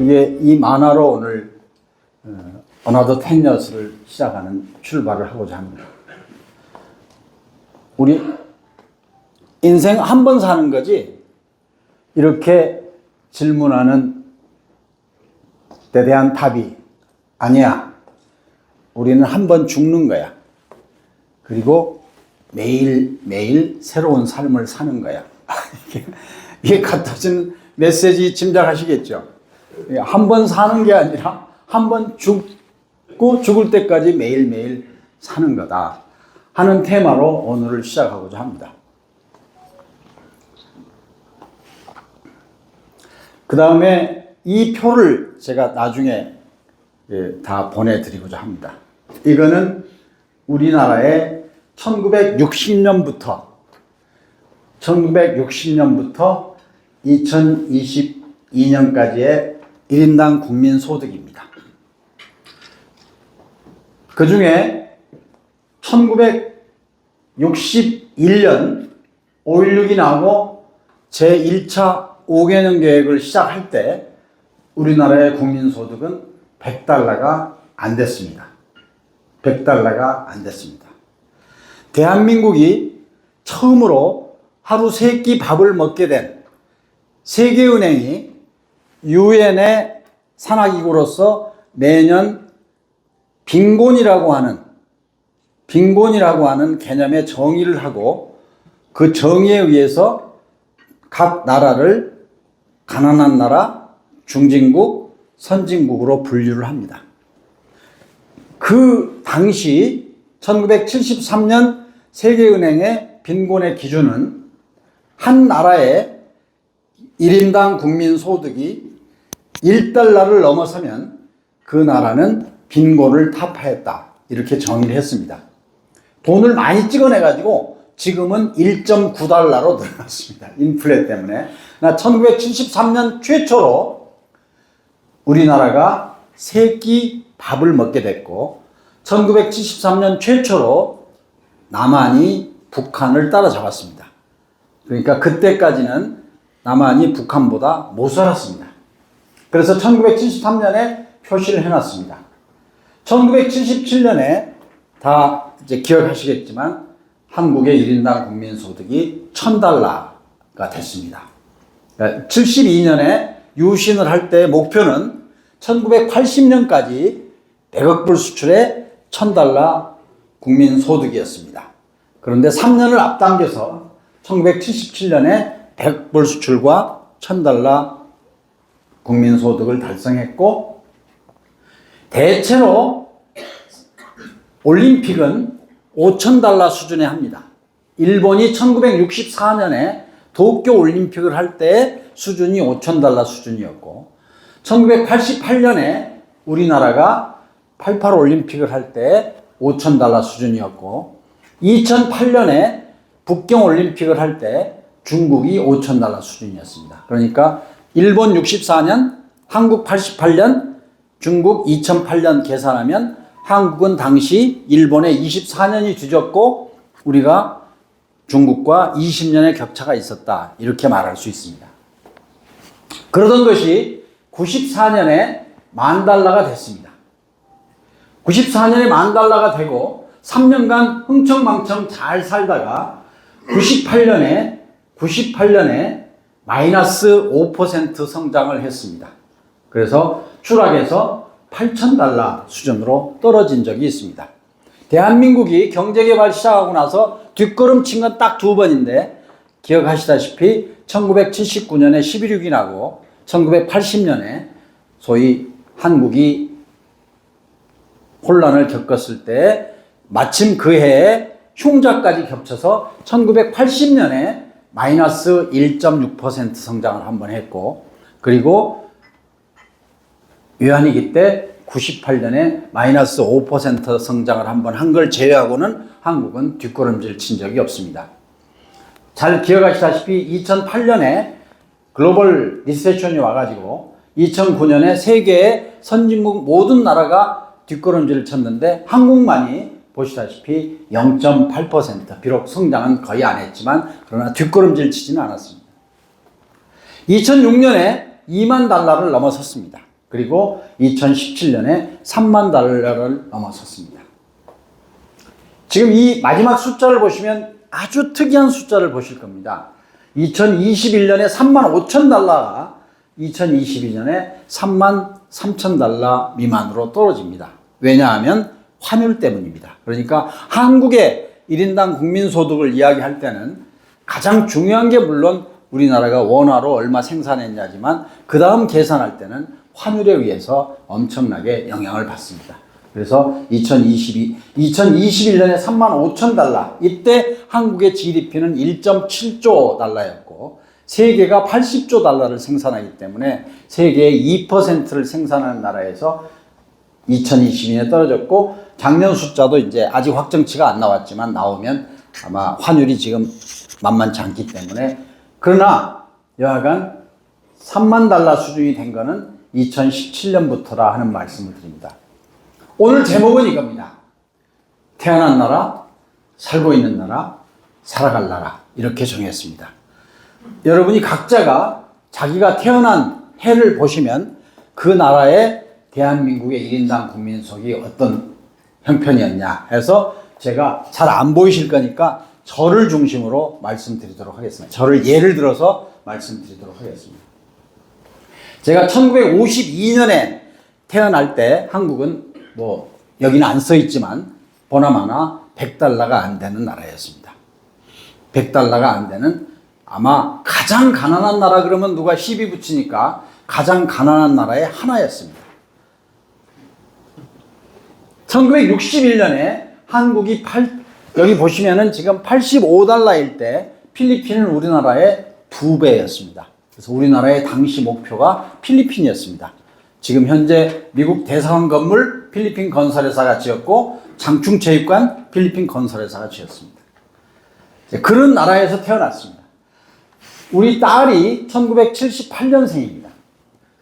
이게 이 만화로 오늘 어나더 10years를 시작하는 출발을 하고자 합니다. 우리 인생 한 번 사는 거지 이렇게 질문하는 데 대한 답이 아니야. 우리는 한 번 죽는 거야. 그리고 매일매일 새로운 삶을 사는 거야. 이게 같아지는 메시지 짐작하시겠죠? 한 번 사는 게 아니라 한 번 죽고 죽을 때까지 매일매일 사는 거다 하는 테마로 오늘을 시작하고자 합니다. 그 다음에 이 표를 제가 나중에 다 보내드리고자 합니다. 이거는 우리나라의 1960년부터 2022년까지의 1인당 국민소득입니다. 그 중에 1961년 5.16이 나고 제1차 5개년 계획을 시작할 때 우리나라의 국민소득은 100달러가 안 됐습니다. 100달러가 안 됐습니다. 대한민국이 처음으로 하루 3끼 밥을 먹게 된 세계은행이 유엔의 산하기구로서 매년 빈곤이라고 하는 개념의 정의를 하고 그 정의에 의해서 각 나라를 가난한 나라, 중진국, 선진국으로 분류를 합니다. 그 당시 1973년 세계은행의 빈곤의 기준은 한 나라의 1인당 국민소득이 1달러를 넘어서면 그 나라는 빈곤을 타파했다. 이렇게 정의를 했습니다. 돈을 많이 찍어내가지고 지금은 1.9달러로 늘어났습니다. 인플레 때문에. 1973년 최초로 우리나라가 3끼 밥을 먹게 됐고 1973년 최초로 남한이 북한을 따라잡았습니다. 그러니까 그때까지는 남한이 북한보다 못 살았습니다. 그래서 1973년에 표시를 해놨습니다. 1977년에 다 이제 기억하시겠지만 한국의 1인당 국민소득이 1000달러가 됐습니다. 72년에 유신을 할 때 목표는 1980년까지 100억 불 수출에 1000달러 국민소득이었습니다. 그런데 3년을 앞당겨서 1977년에 100억 불 수출과 1000달러 국민소득을 달성했고 대체로 올림픽은 5000달러 수준에 합니다. 일본이 1964년에 도쿄 올림픽을 할 때 수준이 5000달러 수준이었고 1988년에 우리나라가 88 올림픽을 할 때 5000달러 수준이었고 2008년에 북경 올림픽을 할 때 중국이 5000달러 수준이었습니다. 그러니까 일본 64년, 한국 88년, 중국 2008년 계산하면 한국은 당시 일본에 24년이 뒤졌고 우리가 중국과 20년의 격차가 있었다. 이렇게 말할 수 있습니다. 그러던 것이 94년에 10,000달러가 됐습니다. 94년에 10,000달러가 되고 3년간 흥청망청 잘 살다가 98년에 마이너스 5% 성장을 했습니다. 그래서 추락해서 8,000달러 수준으로 떨어진 적이 있습니다. 대한민국이 경제개발 시작하고 나서 뒷걸음친 건 딱 2번인데 기억하시다시피 1979년에 11.6이 나고 1980년에 소위 한국이 혼란을 겪었을 때 마침 그 해에 흉자까지 겹쳐서 1980년에 마이너스 1.6% 성장을 한번 했고 그리고 외환위기 때 98년에 마이너스 5% 성장을 한번 한 걸 제외하고는 한국은 뒷걸음질 친 적이 없습니다. 잘 기억하시다시피 2008년에 글로벌 리세션이 와가지고 2009년에 세계의 선진국 모든 나라가 뒷걸음질을 쳤는데 한국만이 보시다시피 0.8% 비록 성장은 거의 안 했지만 그러나 뒷걸음질 치지는 않았습니다. 2006년에 2만 달러를 넘어섰습니다. 그리고 2017년에 3만 달러를 넘어섰습니다. 지금 이 마지막 숫자를 보시면 아주 특이한 숫자를 보실 겁니다. 2021년에 3만 5천 달러가 2022년에 3만 3천 달러 미만으로 떨어집니다. 왜냐하면 환율 때문입니다. 그러니까 한국의 1인당 국민소득을 이야기할 때는 가장 중요한 게 물론 우리나라가 원화로 얼마 생산했냐지만 그 다음 계산할 때는 환율에 의해서 엄청나게 영향을 받습니다. 그래서 2021년에 3만 5천 달러, 이때 한국의 GDP는 1.7조 달러였고 세계가 80조 달러를 생산하기 때문에 세계의 2%를 생산하는 나라에서 2022년에 떨어졌고 작년 숫자도 이제 아직 확정치가 안 나왔지만 나오면 아마 환율이 지금 만만치 않기 때문에, 그러나 여하간 3만 달러 수준이 된 거는 2017년부터라 하는 말씀을 드립니다. 오늘 제목은 이겁니다. 태어난 나라, 살고 있는 나라, 살아갈 나라, 이렇게 정했습니다. 여러분이 각자가 자기가 태어난 해를 보시면 그 나라의 대한민국의 1인당 국민소득이 어떤 형편이었냐 해서 제가 잘 안 보이실 거니까 저를 중심으로 말씀드리도록 하겠습니다. 저를 예를 들어서 말씀드리도록 하겠습니다. 제가 1952년에 태어날 때 한국은 뭐 여기는 안 써 있지만 보나마나 100달러가 안 되는 나라였습니다. 100달러가 안 되는, 아마 가장 가난한 나라 그러면 누가 시비 붙이니까 가장 가난한 나라의 하나였습니다. 1961년에 한국이 여기 보시면은 지금 85달러일 때 필리핀은 우리나라의 2배였습니다. 그래서 우리나라의 당시 목표가 필리핀이었습니다. 지금 현재 미국 대사관 건물 필리핀 건설회사가 지었고 장충체육관 필리핀 건설회사가 지었습니다. 그런 나라에서 태어났습니다. 우리 딸이 1978년생입니다.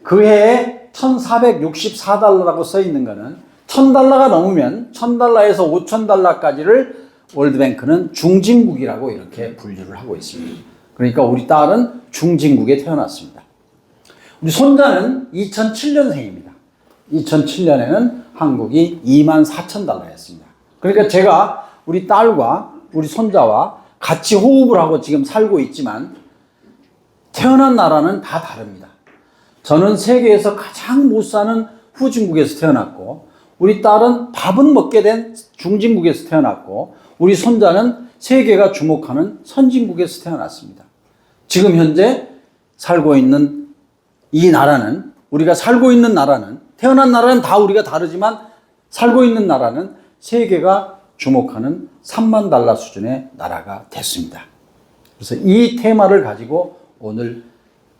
그 해에 1464달러라고 써 있는 거는 1000달러가 넘으면 1000달러에서 5000달러까지를 월드뱅크는 중진국이라고 이렇게 분류를 하고 있습니다. 그러니까 우리 딸은 중진국에 태어났습니다. 우리 손자는 2007년생입니다. 2007년에는 한국이 24,000달러였습니다. 그러니까 제가 우리 딸과 우리 손자와 같이 호흡을 하고 지금 살고 있지만 태어난 나라는 다 다릅니다. 저는 세계에서 가장 못 사는 후진국에서 태어났고 우리 딸은 밥은 먹게 된 중진국에서 태어났고 우리 손자는 세계가 주목하는 선진국에서 태어났습니다. 지금 현재 살고 있는 이 나라는, 우리가 살고 있는 나라는, 태어난 나라는 다 우리가 다르지만 살고 있는 나라는 세계가 주목하는 3만 달러 수준의 나라가 됐습니다. 그래서 이 테마를 가지고 오늘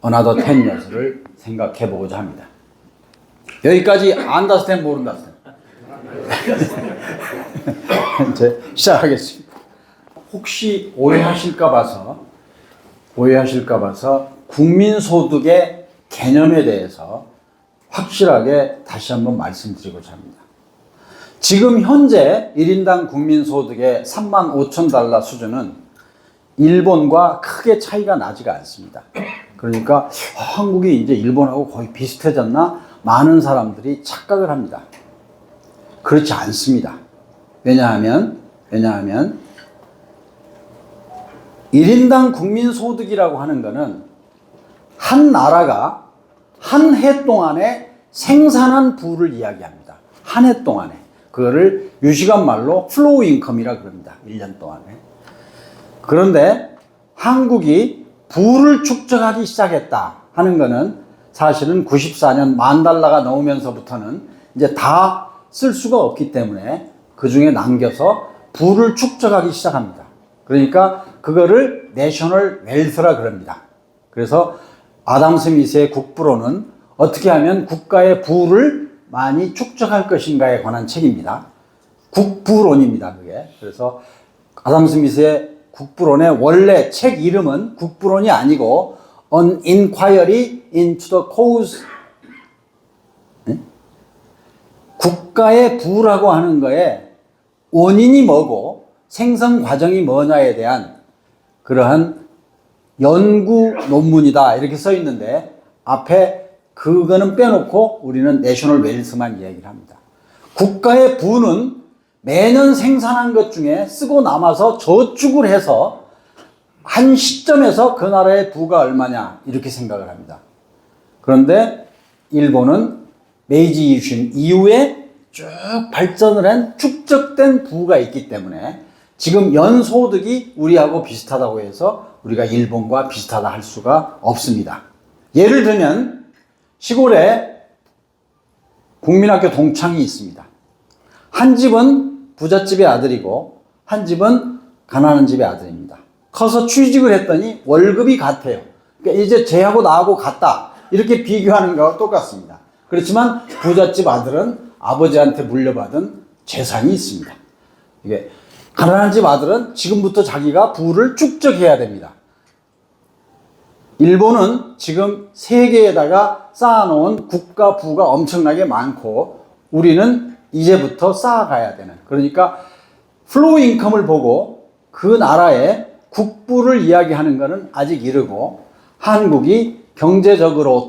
어나더 10 years를 생각해 보고자 합니다. 여기까지 안다스텐 모른다스텐. 이제 시작하겠습니다. 혹시 오해하실까 봐서 국민소득의 개념에 대해서 확실하게 다시 한번 말씀드리고자 합니다. 지금 현재 1인당 국민소득의 3만 5천 달러 수준은 일본과 크게 차이가 나지가 않습니다. 그러니까 한국이 이제 일본하고 거의 비슷해졌나? 많은 사람들이 착각을 합니다. 그렇지 않습니다. 왜냐하면 1인당 국민소득이라고 하는 것은 한 나라가 한 해 동안에 생산한 부를 이야기합니다. 한 해 동안에. 그거를 유식한 말로 플로우 인컴이라 그럽니다. 1년 동안에. 그런데 한국이 부를 축적하기 시작했다 하는 것은 사실은 94년 10,000달러가 넘으면서부터는 이제 다 쓸 수가 없기 때문에 그 중에 남겨서 부를 축적하기 시작합니다. 그러니까 그거를 내셔널 웰스라 그럽니다. 그래서 아담 스미스의 국부론은 어떻게 하면 국가의 부를 많이 축적할 것인가에 관한 책입니다. 국부론입니다, 그게. 그래서 아담 스미스의 국부론의 원래 책 이름은 국부론이 아니고 An Inquiry into the Cause, 국가의 부라고 하는 거에 원인이 뭐고 생성 과정이 뭐냐에 대한 그러한 연구 논문이다 이렇게 써 있는데 앞에 그거는 빼놓고 우리는 내셔널 웰스만 이야기를 합니다. 국가의 부는 매년 생산한 것 중에 쓰고 남아서 저축을 해서 한 시점에서 그 나라의 부가 얼마냐 이렇게 생각을 합니다. 그런데 일본은 메이지 유신 이후에 쭉 발전을 한 축적된 부가 있기 때문에 지금 연소득이 우리하고 비슷하다고 해서 우리가 일본과 비슷하다 할 수가 없습니다. 예를 들면 시골에 국민학교 동창이 있습니다. 한 집은 부잣집의 아들이고 한 집은 가난한 집의 아들입니다. 커서 취직을 했더니 월급이 같아요. 그러니까 이제 쟤하고 나하고 같다 이렇게 비교하는 거와 똑같습니다. 그렇지만 부잣집 아들은 아버지한테 물려받은 재산이 있습니다. 이게 가난한 집 아들은 지금부터 자기가 부를 축적해야 됩니다. 일본은 지금 세계에다가 쌓아놓은 국가 부가 엄청나게 많고 우리는 이제부터 쌓아가야 되는, 그러니까 플로우 인컴을 보고 그 나라의 국부를 이야기하는 것은 아직 이르고 한국이 경제적으로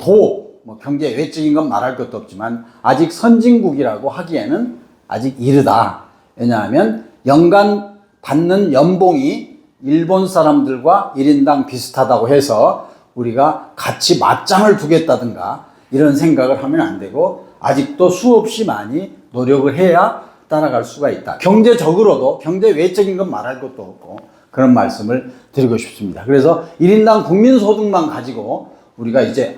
뭐 경제 외적인 건 말할 것도 없지만 아직 선진국이라고 하기에는 아직 이르다. 왜냐하면 연간 받는 연봉이 일본 사람들과 1인당 비슷하다고 해서 우리가 같이 맞짱을 두겠다든가 이런 생각을 하면 안 되고 아직도 수없이 많이 노력을 해야 따라갈 수가 있다. 경제적으로도 경제 외적인 건 말할 것도 없고 그런 말씀을 드리고 싶습니다. 그래서 1인당 국민소득만 가지고 우리가 이제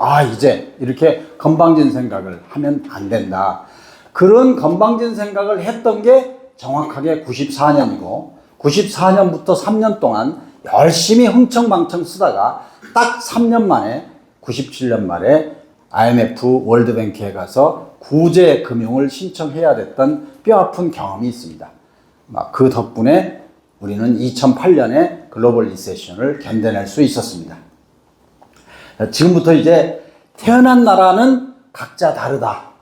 이렇게 건방진 생각을 하면 안 된다. 그런 건방진 생각을 했던 게 정확하게 94년이고 94년부터 3년 동안 열심히 흥청망청 쓰다가 딱 3년 만에 97년 말에 IMF 월드뱅크에 가서 구제 금융을 신청해야 됐던 뼈아픈 경험이 있습니다. 그 덕분에 우리는 2008년에 글로벌 리세션을 견뎌낼 수 있었습니다. 지금부터 이제 태어난 나라는 각자 다르다.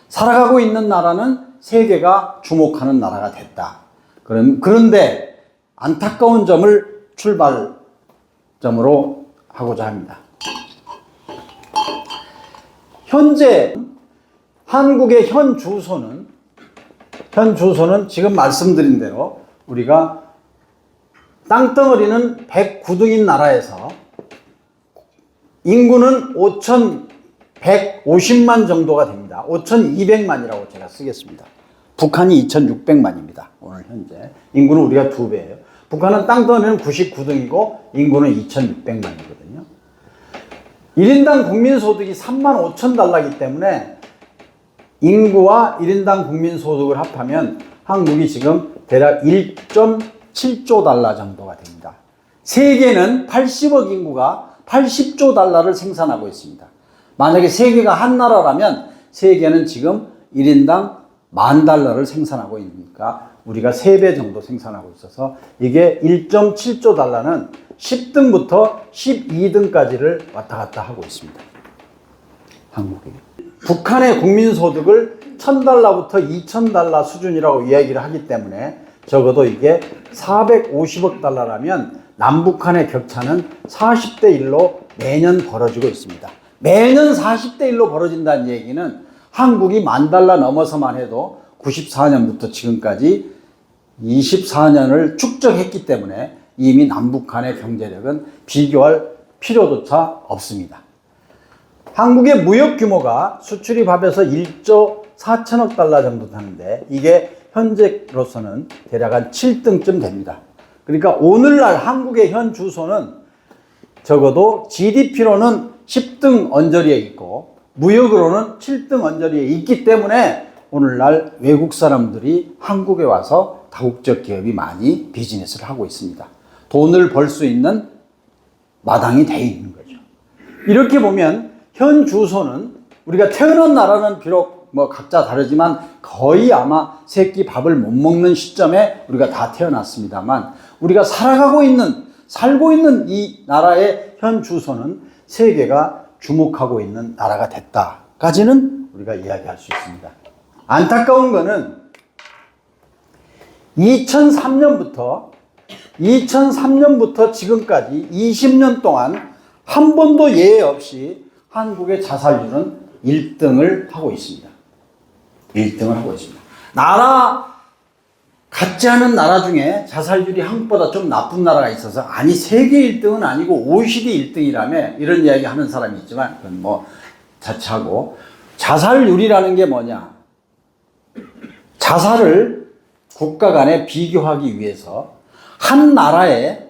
살아가고 있는 나라는 세계가 주목하는 나라가 됐다. 그런데 안타까운 점을 출발점으로 하고자 합니다. 현재 한국의 현 주소는 지금 말씀드린 대로 우리가 땅덩어리는 109등인 나라에서 인구는 5,150만 정도가 됩니다. 5,200만이라고 제가 쓰겠습니다. 북한이 2,600만입니다. 오늘 현재. 인구는 우리가 2배예요. 북한은 땅덩어리는 99등이고 인구는 2,600만이거든요. 1인당 국민소득이 3만 5천 달러이기 때문에 인구와 1인당 국민소득을 합하면 한국이 지금 대략 1.7조 달러 정도가 됩니다. 세계는 80억 인구가 80조 달러를 생산하고 있습니다. 만약에 세계가 한 나라라면 세계는 지금 1인당 10,000달러를 생산하고 있으니까 우리가 3배 정도 생산하고 있어서 이게 1.7조 달러는 10등부터 12등까지를 왔다 갔다 하고 있습니다. 한국이. 북한의 국민소득을 1,000달러부터 2,000달러 수준이라고 이야기를 하기 때문에 적어도 이게 450억 달러라면 남북한의 격차는 40대 1로 매년 벌어지고 있습니다. 매년 40대 1로 벌어진다는 얘기는 한국이 10,000달러 넘어서만 해도 94년부터 지금까지 24년을 축적했기 때문에 이미 남북한의 경제력은 비교할 필요조차 없습니다. 한국의 무역 규모가 수출입 합해서 1조 4천억 달러 정도 되는데 이게 현재로서는 대략 한 7등쯤 됩니다. 그러니까 오늘날 한국의 현 주소는 적어도 GDP로는 10등 언저리에 있고 무역으로는 7등 언저리에 있기 때문에 오늘날 외국 사람들이 한국에 와서 다국적 기업이 많이 비즈니스를 하고 있습니다. 돈을 벌 수 있는 마당이 돼 있는 거죠. 이렇게 보면 현 주소는 우리가 태어난 나라는 비록 각자 다르지만 거의 아마 새끼 밥을 못 먹는 시점에 우리가 다 태어났습니다만 우리가 살고 있는 이 나라의 현 주소는 세계가 주목하고 있는 나라가 됐다까지는 우리가 이야기할 수 있습니다. 안타까운 거는 2003년부터 지금까지 20년 동안 한 번도 예외 없이 한국의 자살률은 1등을 하고 있습니다. 1등을 하고 있습니다. 나라 같지 않은 나라 중에 자살률이 한국보다 좀 나쁜 나라가 있어서, 아니 세계 1등은 아니고 OECD 1등이라며 이런 이야기 하는 사람이 있지만 그건 뭐 자차고, 자살률이라는 게 뭐냐, 자살을 국가 간에 비교하기 위해서 한 나라의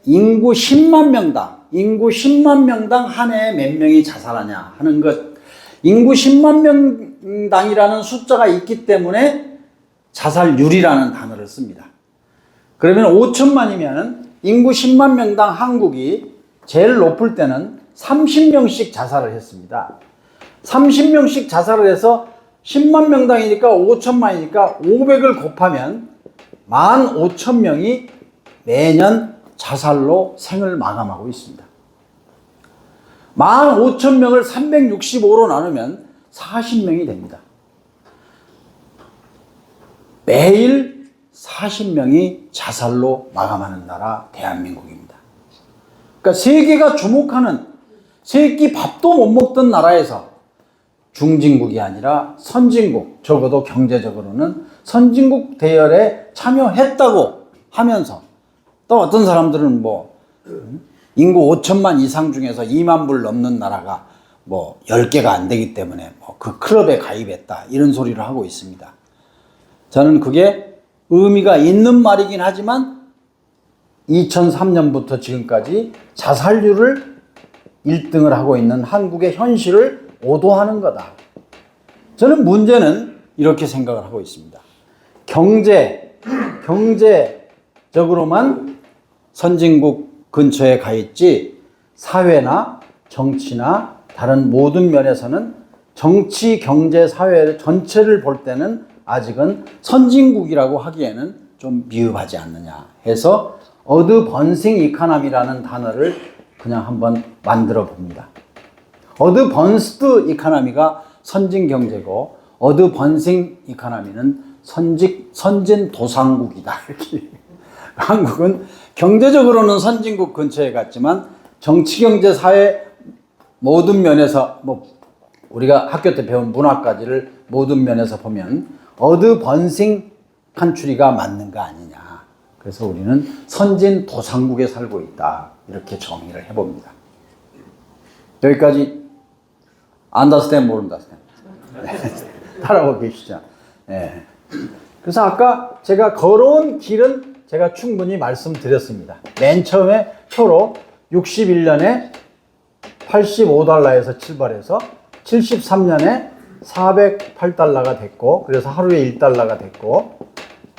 인구 10만 명당 한 해에 몇 명이 자살하냐 하는 것, 인구 10만 명당이라는 숫자가 있기 때문에 자살률이라는 단어를 씁니다. 그러면 5천만이면 인구 10만 명당 한국이 제일 높을 때는 30명씩 자살을 했습니다. 30명씩 자살을 해서 10만 명당이니까 5천만이니까 500을 곱하면 15,000명이 매년 자살로 생을 마감하고 있습니다. 15,000명을 365로 나누면 40명이 됩니다. 매일 40명이 자살로 마감하는 나라 대한민국입니다. 그러니까 세계가 주목하는, 세 끼 밥도 못 먹던 나라에서 중진국이 아니라 선진국, 적어도 경제적으로는 선진국 대열에 참여했다고 하면서, 또 어떤 사람들은 뭐 인구 5천만 이상 중에서 2만 불 넘는 나라가 뭐 10개가 안 되기 때문에 뭐 그 클럽에 가입했다 이런 소리를 하고 있습니다. 저는 그게 의미가 있는 말이긴 하지만 2003년부터 지금까지 자살률을 1등을 하고 있는 한국의 현실을 오도하는 거다. 저는 문제는 이렇게 생각을 하고 있습니다. 경제적으로만 선진국 근처에 가 있지, 사회나 정치나 다른 모든 면에서는 정치, 경제, 사회 전체를 볼 때는 아직은 선진국이라고 하기에는 좀 미흡하지 않느냐 해서 어드번싱 이카노미라는 단어를 그냥 한번 만들어 봅니다. 어드번스드 이카노미가 선진 경제고 어드번싱 이카노미는 선진 도상국이다. 이렇게. 한국은 경제적으로는 선진국 근처에 갔지만 정치, 경제, 사회 모든 면에서 뭐 우리가 학교 때 배운 문화까지를 모든 면에서 보면 어드번싱 컨트리가 맞는 거 아니냐. 그래서 우리는 선진 도상국에 살고 있다. 이렇게 정의를 해봅니다. 여기까지 understand, 모른다. 따라오고 계시죠? 네. 그래서 아까 제가 걸어온 길은 제가 충분히 말씀드렸습니다. 맨 처음에 표로 61년에 85달러에서 출발해서 73년에 408달러가 됐고, 그래서 하루에 1달러가 됐고,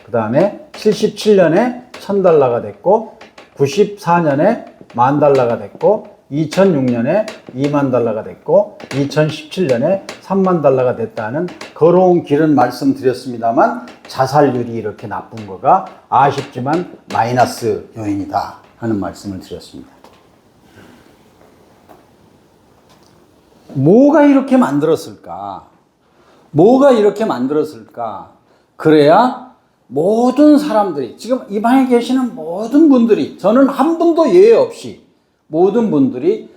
그 다음에 77년에 1000달러가 됐고, 94년에 10,000달러가 됐고, 2006년에 20,000달러가 됐고, 2017년에 30,000달러가 됐다는 걸어온 길은 말씀드렸습니다만, 자살률이 이렇게 나쁜 거가 아쉽지만 마이너스 요인이다 하는 말씀을 드렸습니다. 뭐가 이렇게 만들었을까? 그래야 모든 사람들이, 지금 이 방에 계시는 모든 분들이, 저는 한 분도 예외 없이 모든 분들이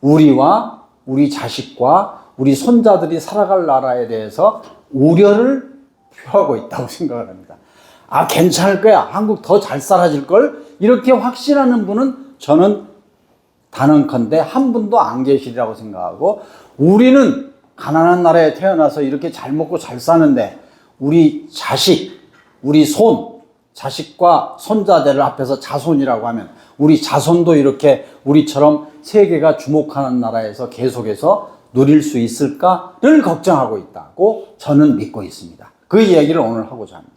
우리와 우리 자식과 우리 손자들이 살아갈 나라에 대해서 우려를 표하고 있다고 생각을 합니다. 아, 괜찮을 거야. 한국 더 잘 살아질걸? 이렇게 확신하는 분은 저는 단언컨대 한 분도 안 계시리라고 생각하고, 우리는 가난한 나라에 태어나서 이렇게 잘 먹고 잘 사는데 우리 자식, 우리 자식과 손자들을 합해서 자손이라고 하면 우리 자손도 이렇게 우리처럼 세계가 주목하는 나라에서 계속해서 누릴 수 있을까를 걱정하고 있다고 저는 믿고 있습니다. 그 이야기를 오늘 하고자 합니다.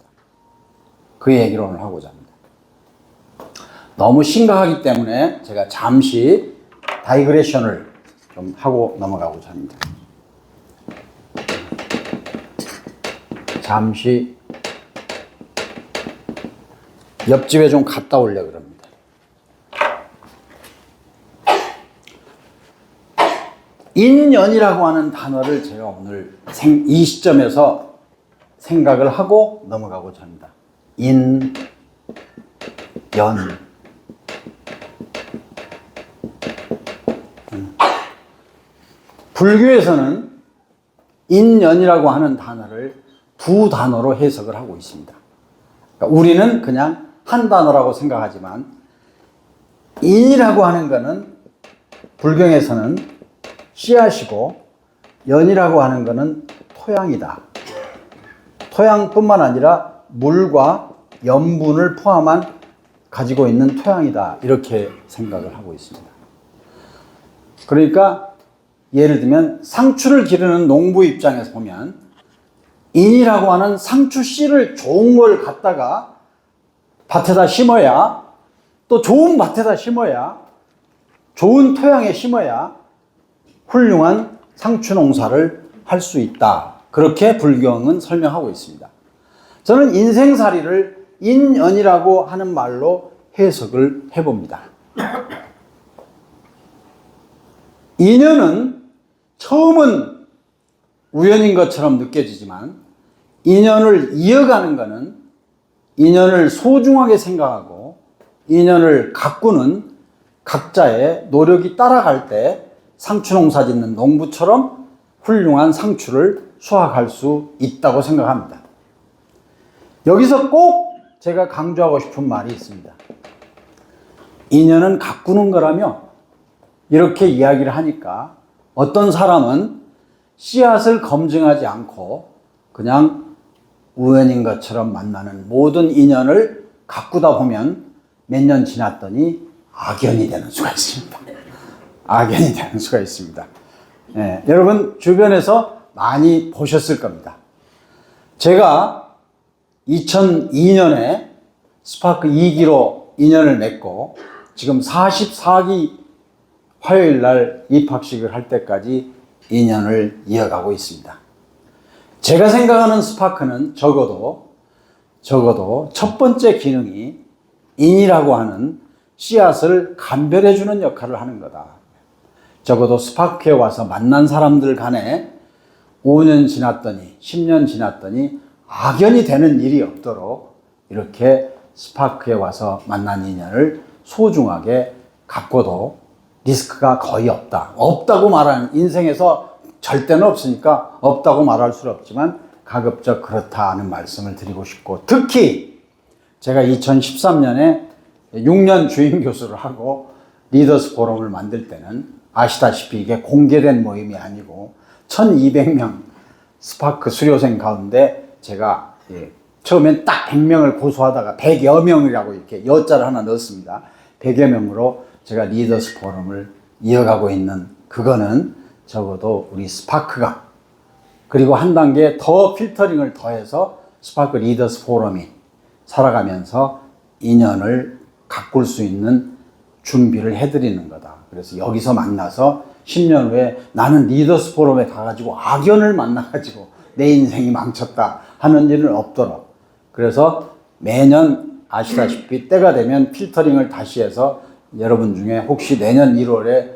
너무 심각하기 때문에 제가 잠시 다이그레션을 좀 하고 넘어가고자 합니다. 잠시 옆집에 좀 갔다 오려고 그럽니다. 인연이라고 하는 단어를 제가 오늘 이 시점에서 생각을 하고 넘어가고자 합니다. 인연. 불교에서는 인연이라고 하는 단어를 두 단어로 해석을 하고 있습니다. 그러니까 우리는 그냥 한 단어라고 생각하지만 인이라고 하는 것은 불경에서는 씨앗이고 연이라고 하는 것은 토양이다. 토양뿐만 아니라 물과 염분을 포함한 가지고 있는 토양이다. 이렇게 생각을 하고 있습니다. 그러니까 예를 들면 상추를 기르는 농부 입장에서 보면 인이라고 하는 상추 씨를 좋은 걸 갖다가 밭에다 심어야, 또 좋은 밭에다 심어야, 좋은 토양에 심어야 훌륭한 상추 농사를 할 수 있다. 그렇게 불경은 설명하고 있습니다. 저는 인생살이를 인연이라고 하는 말로 해석을 해봅니다. 인연은 처음은 우연인 것처럼 느껴지지만 인연을 이어가는 것은, 인연을 소중하게 생각하고 인연을 가꾸는 각자의 노력이 따라갈 때 상추 농사 짓는 농부처럼 훌륭한 상추를 수확할 수 있다고 생각합니다. 여기서 꼭 제가 강조하고 싶은 말이 있습니다. 인연은 가꾸는 거라며 이렇게 이야기를 하니까 어떤 사람은 씨앗을 검증하지 않고 그냥 우연인 것처럼 만나는 모든 인연을 가꾸다 보면 몇 년 지났더니 악연이 되는 수가 있습니다. 악연이 되는 수가 있습니다. 예, 여러분 주변에서 많이 보셨을 겁니다. 제가 2002년에 스파크 2기로 인연을 맺고 지금 44기 화요일 날 입학식을 할 때까지 인연을 이어가고 있습니다. 제가 생각하는 스파크는 적어도 첫 번째 기능이 인이라고 하는 씨앗을 감별해주는 역할을 하는 거다. 적어도 스파크에 와서 만난 사람들 간에 5년 지났더니 10년 지났더니 악연이 되는 일이 없도록 이렇게 스파크에 와서 만난 인연을 소중하게 갖고도 리스크가 거의 없다. 없다고 말하는, 인생에서 절대는 없으니까 없다고 말할 수는 없지만 가급적 그렇다는 말씀을 드리고 싶고, 특히 제가 2013년에 6년 주임 교수를 하고 리더스 포럼을 만들 때는 아시다시피 이게 공개된 모임이 아니고 1200명 스파크 수료생 가운데 제가 처음엔 딱 100명을 고수하다가 100여 명이라고 이렇게 여자를 하나 넣었습니다. 100여 명으로 제가 리더스 포럼을 이어가고 있는, 그거는 적어도 우리 스파크가, 그리고 한 단계 더 필터링을 더해서 스파크 리더스 포럼이 살아가면서 인연을 가꿀 수 있는 준비를 해드리는 거다. 그래서 여기서 만나서 10년 후에 나는 리더스 포럼에 가가지고 악연을 만나가지고 내 인생이 망쳤다 하는 일은 없도록, 그래서 매년 아시다시피 때가 되면 필터링을 다시 해서 여러분 중에 혹시 내년 1월에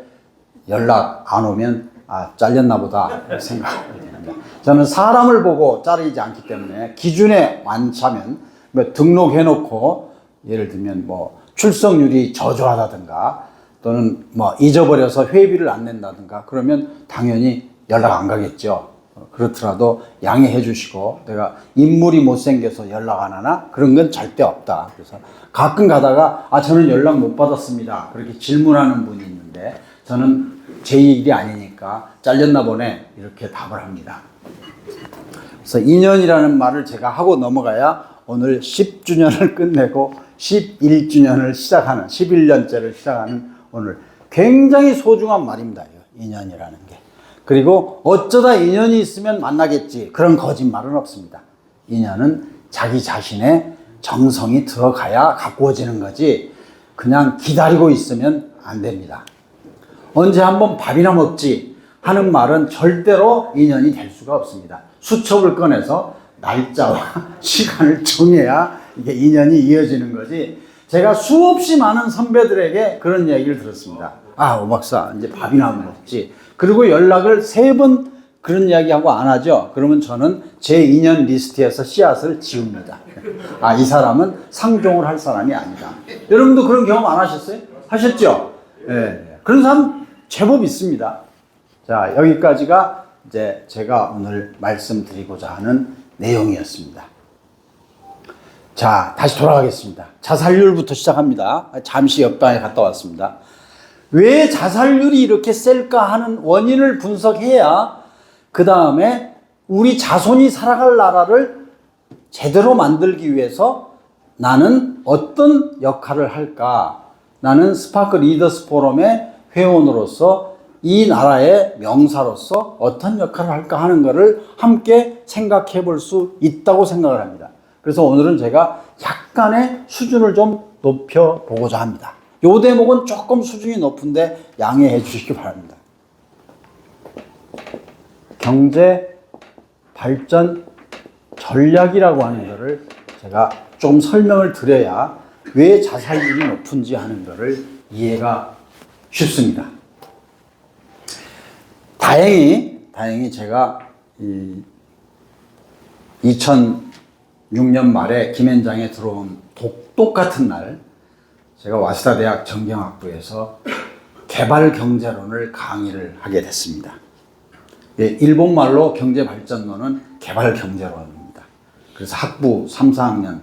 연락 안 오면 잘렸나 보다 생각하게 됩니다. 저는 사람을 보고 자르지 않기 때문에 기준에 완차면 뭐 등록해놓고 예를 들면 뭐 출석률이 저조하다든가 또는 뭐 잊어버려서 회비를 안 낸다든가 그러면 당연히 연락 안 가겠죠. 그렇더라도 양해해 주시고, 내가 인물이 못생겨서 연락 안 하나? 그런 건 절대 없다. 그래서 가끔 가다가 저는 연락 못 받았습니다. 그렇게 질문하는 분이 있는데 저는 제 일이 아니니까 잘렸나 보네 이렇게 답을 합니다. 그래서 인연이라는 말을 제가 하고 넘어가야 오늘 10주년을 끝내고 11주년을 시작하는, 11년째를 시작하는 오늘 굉장히 소중한 말입니다. 인연이라는 게. 그리고 어쩌다 인연이 있으면 만나겠지, 그런 거짓말은 없습니다. 인연은 자기 자신의 정성이 들어가야 가꾸어지는 거지 그냥 기다리고 있으면 안 됩니다. 언제 한번 밥이나 먹지 하는 말은 절대로 인연이 될 수가 없습니다. 수첩을 꺼내서 날짜와 시간을 정해야 이게 인연이 이어지는 거지. 제가 수없이 많은 선배들에게 그런 얘기를 들었습니다. 오 박사 이제 밥이나 먹지. 그리고 연락을 3번 그런 이야기하고 안 하죠. 그러면 저는 제 인연 리스트에서 씨앗을 지웁니다. 이 사람은 상종을 할 사람이 아니다. 여러분도 그런 경험 안 하셨어요? 하셨죠? 네. 그런 사람 제법 있습니다. 자, 여기까지가 이제 제가 오늘 말씀드리고자 하는 내용이었습니다. 자, 다시 돌아가겠습니다. 자살률부터 시작합니다. 잠시 옆방에 갔다 왔습니다. 왜 자살률이 이렇게 셀까 하는 원인을 분석해야 그 다음에 우리 자손이 살아갈 나라를 제대로 만들기 위해서 나는 어떤 역할을 할까? 나는 스파크 리더스 포럼의 회원으로서 이 나라의 명사로서 어떤 역할을 할까 하는 것을 함께 생각해 볼 수 있다고 생각을 합니다. 그래서 오늘은 제가 약간의 수준을 좀 높여 보고자 합니다. 요 대목은 조금 수준이 높은데 양해해 주시기 바랍니다. 경제 발전 전략이라고 하는 것을 제가 좀 설명을 드려야 왜 자살률이 높은지 하는 것을 이해가 쉽습니다. 다행히 제가 2006년 말에 김앤장에 들어온 똑같은 날 제가 와시다 대학 정경학부에서 개발경제론을 강의를 하게 됐습니다. 일본말로 경제발전론은 개발경제론입니다. 그래서 학부 3, 4학년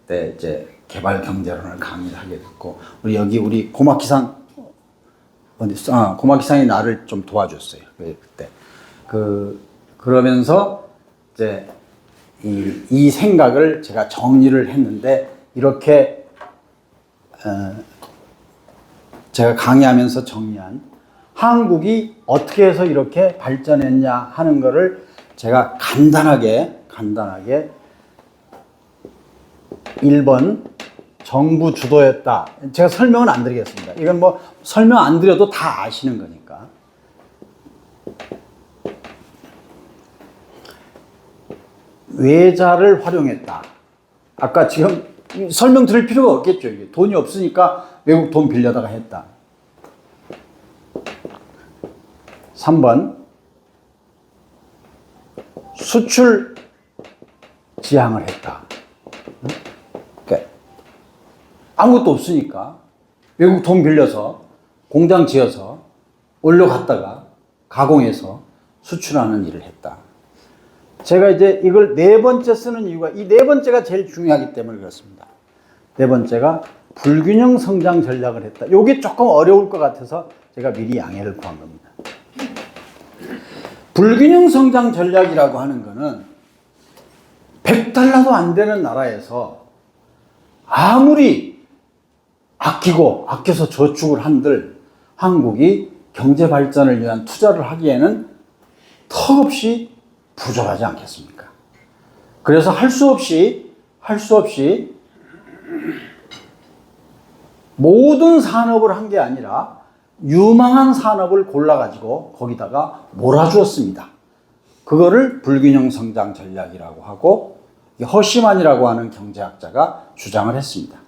때 이제 개발경제론을 강의를 하게 됐고, 우리 고막기상, 고막기상이 나를 좀 도와줬어요. 그때. 그러면서 이제 이 생각을 제가 정리를 했는데, 이렇게, 제가 강의하면서 정리한 한국이 어떻게 해서 이렇게 발전했냐 하는 거를 제가 간단하게 1번 정부 주도였다. 제가 설명은 안 드리겠습니다. 이건 뭐 설명 안 드려도 다 아시는 거니까. 외자를 활용했다. 아까 지금 설명 드릴 필요가 없겠죠. 이게 돈이 없으니까 외국 돈 빌려다가 했다. 3번 수출 지향을 했다. 그러니까 아무것도 없으니까 외국 돈 빌려서 공장 지어서 원료 갖다가 가공해서 수출하는 일을 했다. 제가 이제 이걸 네 번째 쓰는 이유가 이 네 번째가 제일 중요하기 때문에 그렇습니다. 네 번째가 불균형 성장 전략을 했다. 이게 조금 어려울 것 같아서 제가 미리 양해를 구한 겁니다. 불균형 성장 전략이라고 하는 거는 $100도 안 되는 나라에서 아무리 아껴서 저축을 한들 한국이 경제 발전을 위한 투자를 하기에는 턱없이 부족하지 않겠습니까? 그래서 할 수 없이 모든 산업을 한 게 아니라 유망한 산업을 골라가지고 거기다가 몰아주었습니다. 그거를 불균형 성장 전략이라고 하고 허시만이라고 하는 경제학자가 주장을 했습니다.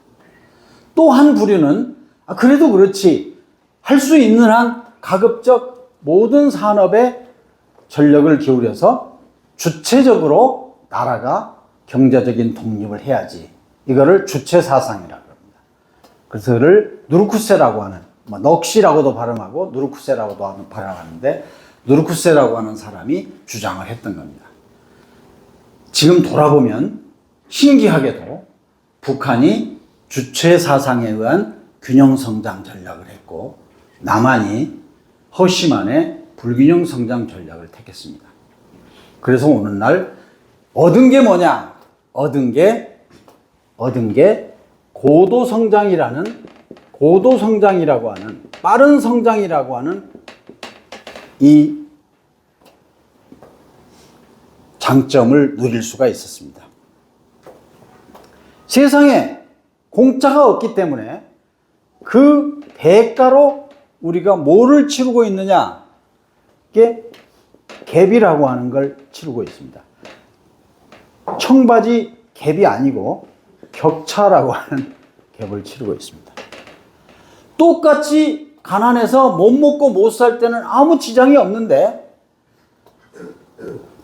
또 한 부류는 그래도 그렇지 할 수 있는 한 가급적 모든 산업에 전력을 기울여서 주체적으로 나라가 경제적인 독립을 해야지. 이거를 주체사상이라고 합니다. 그래서 그를 누르쿠세라고 하는, 넋이라고도 발음하고 누르쿠세라고도 발음하는데 누르쿠세라고 하는 사람이 주장을 했던 겁니다. 지금 돌아보면 신기하게도 북한이 주체사상에 의한 균형성장 전략을 했고 남한이 허시만의 불균형 성장 전략을 택했습니다. 그래서 오늘날 얻은 게 뭐냐? 얻은 게 고도성장이라고 하는 빠른 성장이라고 하는 이 장점을 누릴 수가 있었습니다. 세상에 공짜가 없기 때문에 그 대가로 우리가 뭐를 치르고 있느냐? 이게 갭이라고 하는 걸 치르고 있습니다. 청바지 갭이 아니고 격차라고 하는 갭을 치르고 있습니다. 똑같이 가난해서 못 먹고 못 살 때는 아무 지장이 없는데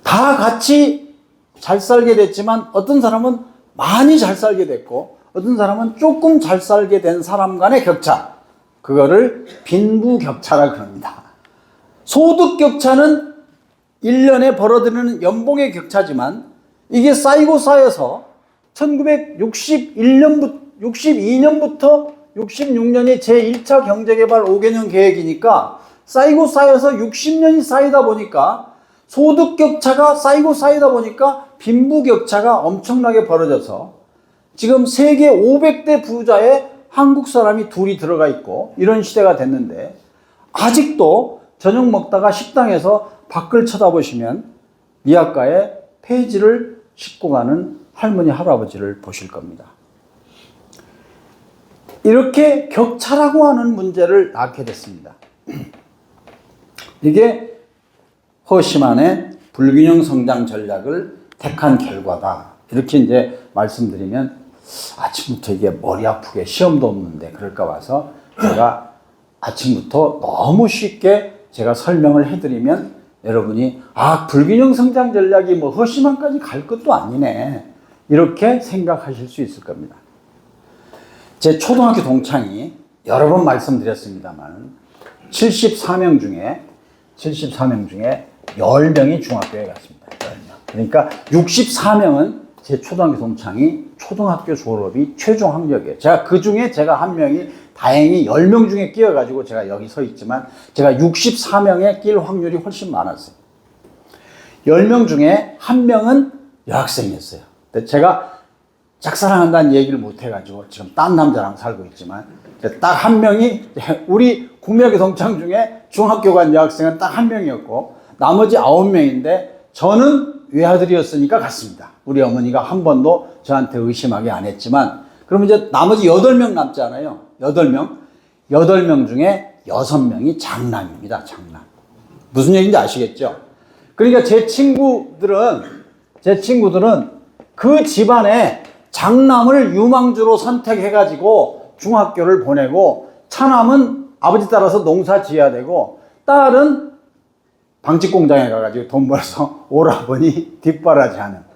다 같이 잘 살게 됐지만 어떤 사람은 많이 잘 살게 됐고 어떤 사람은 조금 잘 살게 된 사람 간의 격차, 그거를 빈부격차라 그럽니다. 소득 격차는 1년에 벌어들이는 연봉의 격차지만 이게 쌓이고 쌓여서 1962년부터 66년이 제1차 경제개발 5개년 계획이니까 쌓이고 쌓여서 60년이 쌓이다 보니까 소득 격차가 쌓이고 쌓이다 보니까 빈부 격차가 엄청나게 벌어져서 지금 세계 500대 부자에 한국 사람이 둘이 들어가 있고 이런 시대가 됐는데 아직도 저녁 먹다가 식당에서 밖을 쳐다보시면 미약가에 폐지를 싣고 가는 할머니 할아버지를 보실 겁니다. 이렇게 격차라고 하는 문제를 낳게 됐습니다. 이게 허시만의 불균형 성장 전략을 택한 결과다. 이렇게 이제 말씀드리면 아침부터 이게 머리 아프게 시험도 없는데 그럴까 봐서 제가 아침부터 너무 쉽게 제가 설명을 해드리면 여러분이 불균형 성장 전략이 뭐 허시만까지 갈 것도 아니네. 이렇게 생각하실 수 있을 겁니다. 제 초등학교 동창이 여러 번 말씀드렸습니다만 74명 중에 10명이 중학교에 갔습니다. 10명. 그러니까 64명은 제 초등학교 동창이 초등학교 졸업이 최종 학력이에요. 그 중에 제가 한 명이 다행히 10명 중에 끼어가지고 제가 여기 서 있지만 제가 64명에 낄 확률이 훨씬 많았어요. 10명 중에 한 명은 여학생이었어요. 근데 제가 짝사랑한다는 얘기를 못 해가지고 지금 딴 남자랑 살고 있지만 딱 한 명이 우리 국민학교 동창 중에 중학교 간 여학생은 딱 한 명이었고 나머지 9명인데 저는 외아들이었으니까 갔습니다. 우리 어머니가 한 번도 저한테 의심하게 안 했지만 그러면 이제 나머지 8명 남잖아요. 8명 중에 6명이 장남입니다. 장남. 무슨 얘기인지 아시겠죠? 그러니까 제 친구들은 그 집안에 장남을 유망주로 선택해가지고 중학교를 보내고 차남은 아버지 따라서 농사 지어야 되고 딸은 방직 공장에 가가지고 돈 벌어서 오라버니 뒷바라지하는.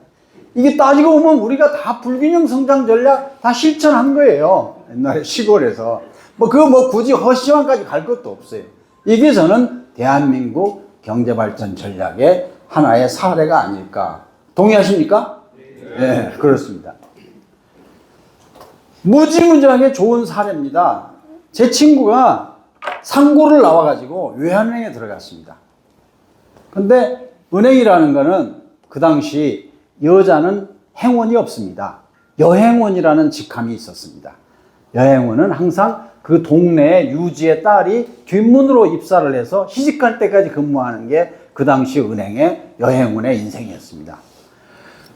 이게 따지고 보면 우리가 다 불균형 성장 전략 다 실천한 거예요. 옛날에 시골에서. 그거 굳이 허시만까지 갈 것도 없어요. 이게 저는 대한민국 경제발전 전략의 하나의 사례가 아닐까. 동의하십니까? 네, 그렇습니다. 무지무지하게 좋은 사례입니다. 제 친구가 상고를 나와가지고 외환은행에 들어갔습니다. 근데 은행이라는 거는 그 당시 여자는 행원이 없습니다. 여행원이라는 직함이 있었습니다. 여행원은 항상 그 동네의 유지의 딸이 뒷문으로 입사를 해서 시집갈 때까지 근무하는 게 그 당시 은행의 여행원의 인생이었습니다.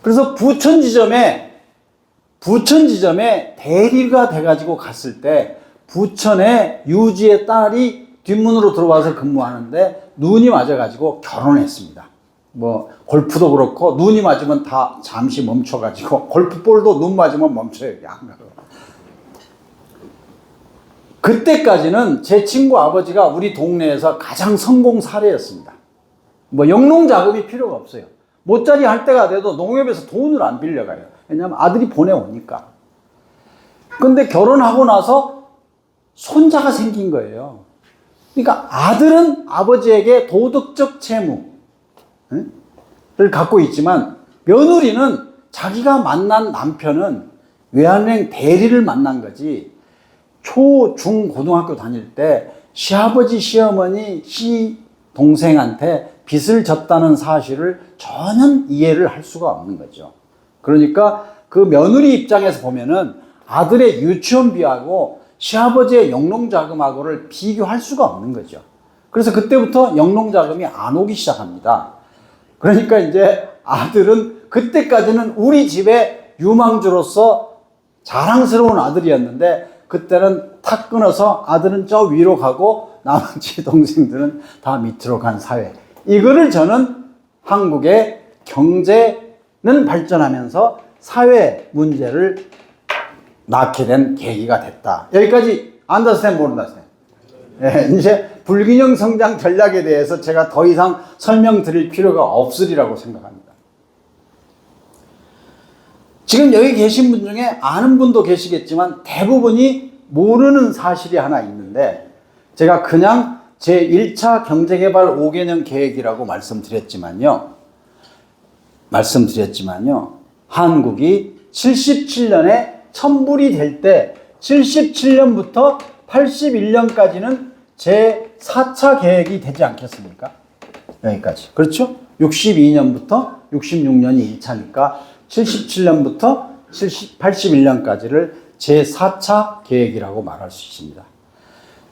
그래서 부천 지점에 대리가 돼가지고 갔을 때 부천의 유지의 딸이 뒷문으로 들어와서 근무하는데 눈이 맞아가지고 결혼했습니다. 골프도 그렇고 눈이 맞으면 다 잠시 멈춰가지고 골프볼도 눈 맞으면 멈춰요. 안 가고. 그때까지는 제 친구 아버지가 우리 동네에서 가장 성공 사례였습니다. 영농 자금이 필요가 없어요. 모짜리 할 때가 돼도 농협에서 돈을 안 빌려가요. 왜냐하면 아들이 보내오니까. 근데 결혼하고 나서 손자가 생긴 거예요. 그러니까 아들은 아버지에게 도덕적 채무를 갖고 있지만 며느리는 자기가 만난 남편은 외환은행 대리를 만난 거지 초, 중, 고등학교 다닐 때 시아버지, 시어머니, 시동생한테 빚을 졌다는 사실을 전혀 이해를 할 수가 없는 거죠. 그러니까 그 며느리 입장에서 보면은 아들의 유치원비하고 시아버지의 영농자금하고를 비교할 수가 없는 거죠. 그래서 그때부터 영농자금이 안 오기 시작합니다. 그러니까 이제 아들은 그때까지는 우리 집의 유망주로서 자랑스러운 아들이었는데 그때는 탁 끊어서 아들은 저 위로 가고 나머지 동생들은 다 밑으로 간 사회. 이거를 저는 한국의 경제는 발전하면서 사회 문제를 낳게 된 계기가 됐다. 여기까지 안다스탠 모른다스탠. 네, 이제 불균형 성장 전략에 대해서 제가 더 이상 설명드릴 필요가 없으리라고 생각합니다. 지금 여기 계신 분 중에 아는 분도 계시겠지만 대부분이 모르는 사실이 하나 있는데 제가 그냥 제1차 경제개발 5개년 계획이라고 말씀드렸지만요. 한국이 77년에 천불이 될 때 77년부터 81년까지는 제4차 계획이 되지 않겠습니까? 여기까지. 그렇죠? 62년부터 66년이 1차니까 77년부터 81년까지를 제4차 계획이라고 말할 수 있습니다.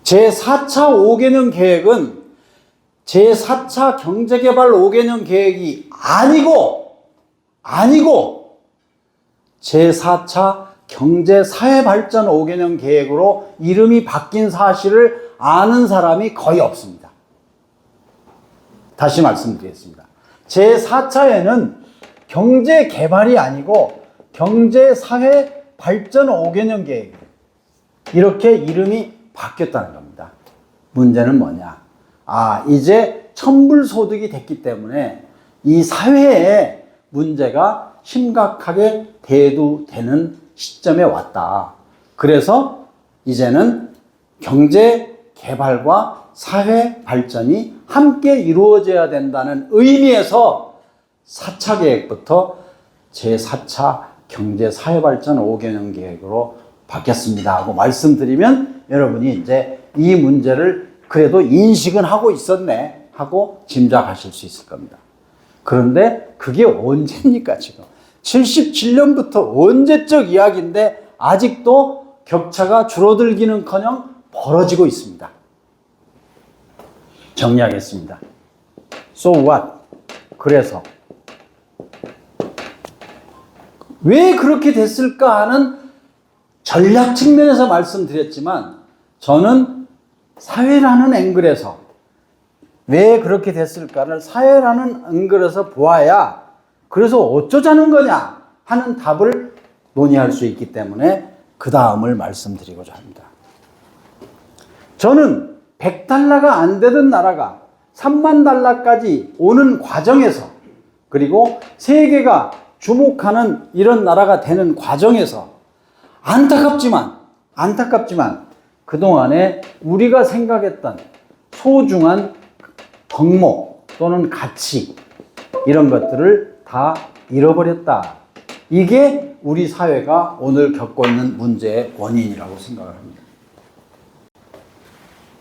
제4차 5개년 계획은 제4차 경제개발 5개년 계획이 아니고 제4차 경제사회발전 5개년 계획으로 이름이 바뀐 사실을 아는 사람이 거의 없습니다. 다시 말씀드리겠습니다. 제4차에는 경제개발이 아니고 경제사회발전 5개년 계획 이렇게 이름이 바뀌었다는 겁니다. 문제는 뭐냐? 이제 천불소득이 됐기 때문에 이 사회에 문제가 심각하게 대두되는 시점에 왔다. 그래서 이제는 경제 개발과 사회 발전이 함께 이루어져야 된다는 의미에서 4차 계획부터 제4차 경제 사회 발전 5개년 계획으로 바뀌었습니다 하고 말씀드리면 여러분이 이제 이 문제를 그래도 인식은 하고 있었네 하고 짐작하실 수 있을 겁니다. 그런데 그게 언제입니까 지금? 77년부터 언제적 이야기인데 아직도 격차가 줄어들기는커녕 벌어지고 있습니다. 정리하겠습니다. So what? 그래서 왜 그렇게 됐을까 하는 전략 측면에서 말씀드렸지만 저는 사회라는 앵글에서 왜 그렇게 됐을까를 사회라는 앵글에서 보아야 그래서 어쩌자는 거냐 하는 답을 논의할 수 있기 때문에 그 다음을 말씀드리고자 합니다. 저는 100달러가 안 되던 나라가 3만 달러까지 오는 과정에서 그리고 세계가 주목하는 이런 나라가 되는 과정에서 안타깝지만 그동안에 우리가 생각했던 소중한 덕목 또는 가치 이런 것들을 다 잃어버렸다. 이게 우리 사회가 오늘 겪고 있는 문제의 원인이라고 생각을 합니다.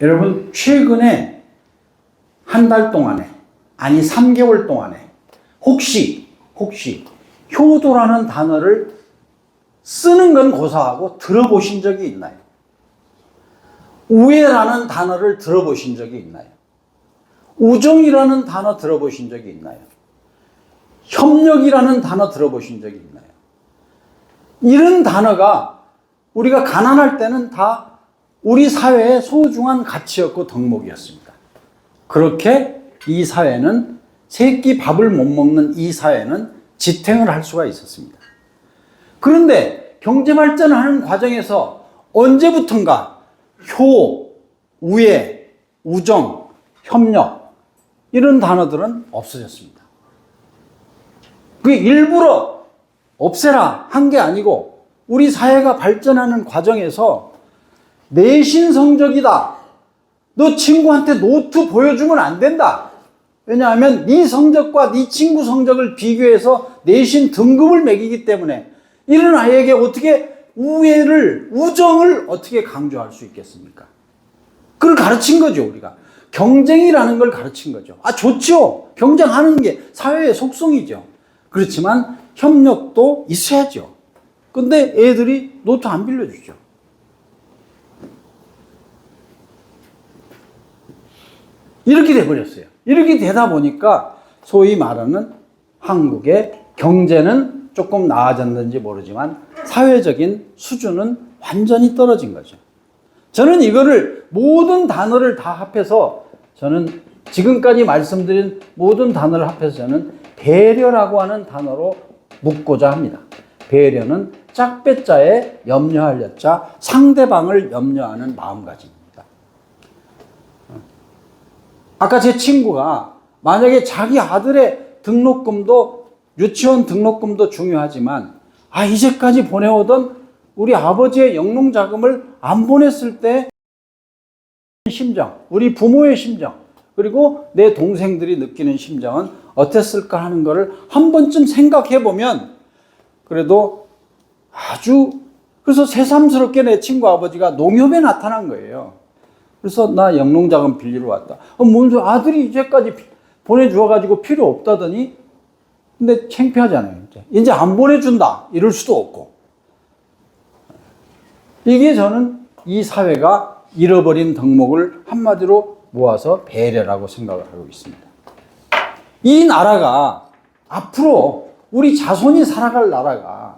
여러분 최근에 한 달 동안에 아니 3개월 동안에 혹시 효도라는 단어를 쓰는 건 고사하고 들어보신 적이 있나요? 우애라는 단어를 들어보신 적이 있나요? 우정이라는 단어 들어보신 적이 있나요? 협력이라는 단어 들어보신 적이 있나요? 이런 단어가 우리가 가난할 때는 다 우리 사회의 소중한 가치였고 덕목이었습니다. 그렇게 이 사회는 세 끼 밥을 못 먹는 이 사회는 지탱을 할 수가 있었습니다. 그런데 경제발전하는 과정에서 언제부턴가 효, 우애, 우정, 협력 이런 단어들은 없어졌습니다. 그게 일부러 없애라 한 게 아니고 우리 사회가 발전하는 과정에서 내신 성적이다. 너 친구한테 노트 보여주면 안 된다. 왜냐하면 네 성적과 네 친구 성적을 비교해서 내신 등급을 매기기 때문에 이런 아이에게 어떻게 우애를, 우정을 어떻게 강조할 수 있겠습니까? 그걸 가르친 거죠, 우리가. 경쟁이라는 걸 가르친 거죠. 좋죠. 경쟁하는 게 사회의 속성이죠. 그렇지만 협력도 있어야죠. 근데 애들이 노트 안 빌려주죠. 이렇게 돼버렸어요. 이렇게 되다 보니까 소위 말하는 한국의 경제는 조금 나아졌는지 모르지만 사회적인 수준은 완전히 떨어진 거죠. 저는 이거를 모든 단어를 다 합해서 저는 지금까지 말씀드린 모든 단어를 합해서 저는 배려라고 하는 단어로 묶고자 합니다. 배려는 짝배자에 염려할 여자, 상대방을 염려하는 마음가짐입니다. 아까 제 친구가 만약에 자기 아들의 등록금도 유치원 등록금도 중요하지만 이제까지 보내오던 우리 아버지의 영농자금을 안 보냈을 때 심정, 우리 부모의 심정, 그리고 내 동생들이 느끼는 심정은 어땠을까 하는 거를 한 번쯤 생각해 보면 그래도 아주, 그래서 새삼스럽게 내 친구 아버지가 농협에 나타난 거예요. 그래서 나 영농자금 빌리러 왔다. 뭔 아들이 이제까지 보내주어가지고 필요 없다더니, 근데 창피하잖아요. 이제 안 보내준다 이럴 수도 없고. 이게 저는 이 사회가 잃어버린 덕목을 한마디로 모아서 배려라고 생각을 하고 있습니다. 이 나라가 앞으로 우리 자손이 살아갈 나라가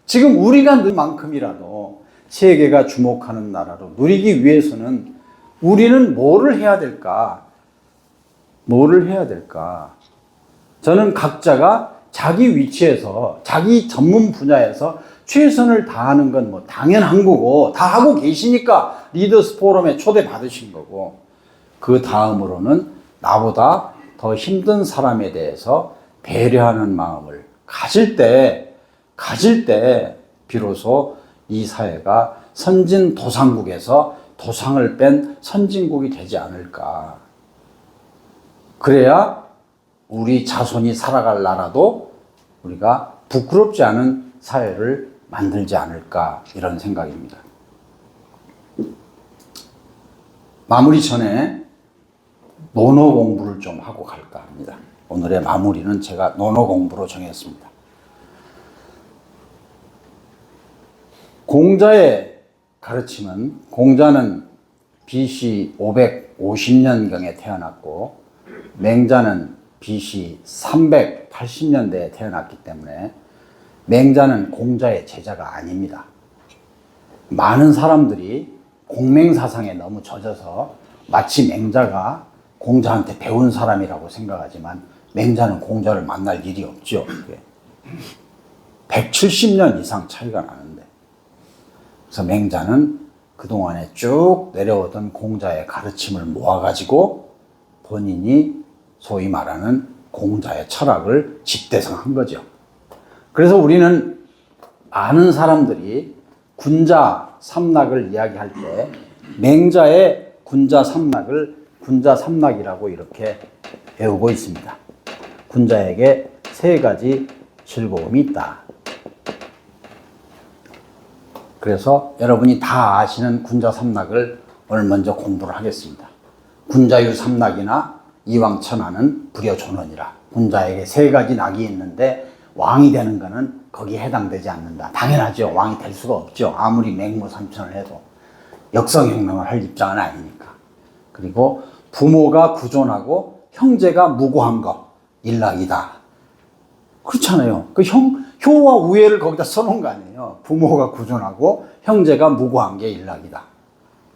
지금 우리가 누릴 만큼이라도 세계가 주목하는 나라로 누리기 위해서는 우리는 뭐를 해야 될까? 뭐를 해야 될까? 저는 각자가 자기 위치에서 자기 전문 분야에서 최선을 다하는 건 뭐 당연한 거고 다 하고 계시니까 리더스 포럼에 초대받으신 거고, 그 다음으로는 나보다 더 힘든 사람에 대해서 배려하는 마음을 가질 때 비로소 이 사회가 선진도상국에서 도상을 뺀 선진국이 되지 않을까. 그래야 우리 자손이 살아갈 나라도 우리가 부끄럽지 않은 사회를 만들지 않을까, 이런 생각입니다. 마무리 전에 논어 공부를 좀 하고 갈까 합니다. 오늘의 마무리는 제가 논어 공부로 정했습니다. 공자의 가르침은, 공자는 BC 550년경에 태어났고 맹자는 BC 380년대에 태어났기 때문에 맹자는 공자의 제자가 아닙니다. 많은 사람들이 공맹사상에 너무 젖어서 마치 맹자가 공자한테 배운 사람이라고 생각하지만 맹자는 공자를 만날 일이 없죠. 170년 이상 차이가 나는데. 그래서 맹자는 그동안에 쭉 내려오던 공자의 가르침을 모아가지고 본인이 소위 말하는 공자의 철학을 집대성한 거죠. 그래서 우리는 아는 사람들이 군자 삼락을 이야기할 때 맹자의 군자 삼락을 군자 삼락이라고 이렇게 배우고 있습니다. 군자에게 세 가지 즐거움이 있다. 그래서 여러분이 다 아시는 군자 삼락을 오늘 먼저 공부를 하겠습니다. 군자유 삼락이나 이왕천하는 불여존원이라. 군자에게 세 가지 낙이 있는데 왕이 되는 거는 거기에 해당되지 않는다. 당연하죠. 왕이 될 수가 없죠. 아무리 맹모삼천을 해도 역성혁명을 할 입장은 아니니까. 그리고 부모가 구존하고 형제가 무고한 거 일락이다. 그렇잖아요. 그 효와 우애를 거기다 써놓은 거 아니에요. 부모가 구존하고 형제가 무고한 게 일락이다.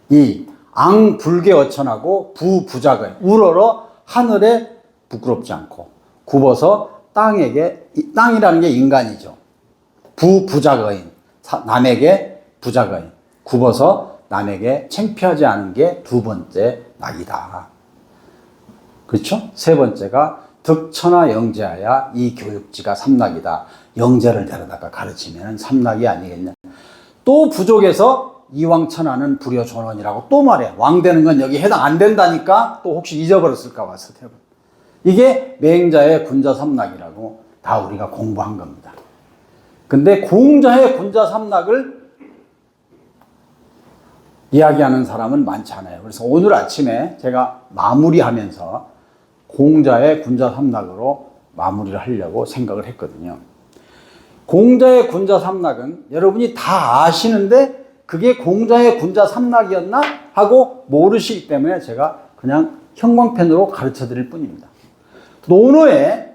이 앙불개 어천하고 부부작의 우러러 하늘에 부끄럽지 않고 굽어서 땅에게, 땅이라는 게 인간이죠. 부부작의인, 남에게 부작의인, 굽어서 남에게 창피하지 않은 게 두 번째 낙이다. 그렇죠? 세 번째가 득천하 영재하야 이 교육지가 삼락이다. 영재를 데려다가 가르치면 삼락이 아니겠냐. 또 부족해서 이왕천하는 불여존원이라고 또 말해. 왕 되는 건 여기 해당 안 된다니까 또 혹시 잊어버렸을까 봐 서태분. 이게 맹자의 군자 삼락이라고 다 우리가 공부한 겁니다. 근데 공자의 군자 삼락을 이야기하는 사람은 많지 않아요. 그래서 오늘 아침에 제가 마무리하면서 공자의 군자 삼락으로 마무리를 하려고 생각을 했거든요. 공자의 군자 삼락은 여러분이 다 아시는데 그게 공자의 군자 삼락이었나 하고 모르시기 때문에 제가 그냥 형광펜으로 가르쳐 드릴 뿐입니다.